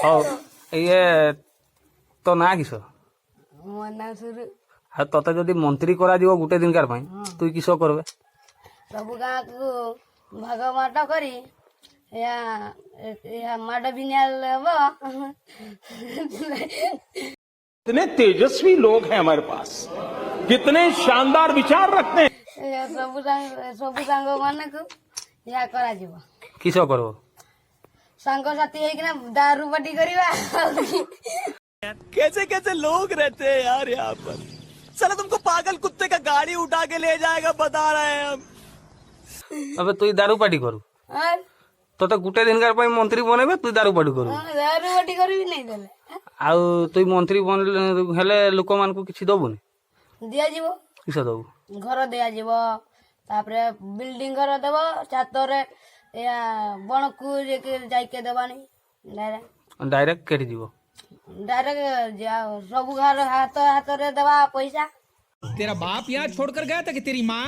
ହଉ ଇଏ ତୋ ନାଁ କିସ? ମୋ ନାଁ ସୁରୁ। ଆଉ ତତେ ଯଦି ମନ୍ତ୍ରୀ କରାଯିବ ଗୋଟେ ଦିନକାର ପାଇଁ ତୁଇ କିସ କରବେ? ସବୁ ଗାଁକୁ ଭାଗ ମାଟ କରି ମାଟ ବିନିଆ ହବ। कितने तेजस्वी लोग हैं हमारे पास, कितने शानदार विचार रखते हैं। ସବୁ ସାଙ୍ଗ ମାନଙ୍କୁ ଏହା କରାଯିବ। କିସ କରବ? ସାଙ୍ଗସାଥି ହେଇକିନା ଦାରୁ ପାଟି କରିବା। कैसे कैसे लोग रहते हैं यार यहाँ पर। साला तुमको पागल कुत्ते का गाड़ी उठा के ले जाएगा बता रहे हैं हम। ଏବେ ତୁଇ ଦାରୁ ପାଟି କରୁ ତତେ ଗୋଟେ ଦିନକାର ପାଇଁ ମନ୍ତ୍ରୀ ବନେଇବେ ତୁଇ ଦାରୁ ପାଟି କରୁ ଦାରୁ ପାଟି କରିବି ନାଇଁ ଦେଲେ ଆଉ ତୁଇ ମନ୍ତ୍ରୀ ହେଲେ ଲୋକମାନଙ୍କୁ କିଛି ଦବୁନି? ଦିଆଯିବ। କିସ ଦବୁ? ଘର ଦିଆଯିବ, ତାପରେ ବିଲ୍ଡିଂ ଘର ଦେବ, ଛାତରେ ବଣକୁ ଯାଇକି ଦେବାନି। ଡାଇରେକ୍ଟ କେଠି ଯିବ? डायरेक्ट सब घर हाथ हाथ रे देवा पैसा। तेरा बाप यहाँ छोड़कर गया था कि तेरी माँ?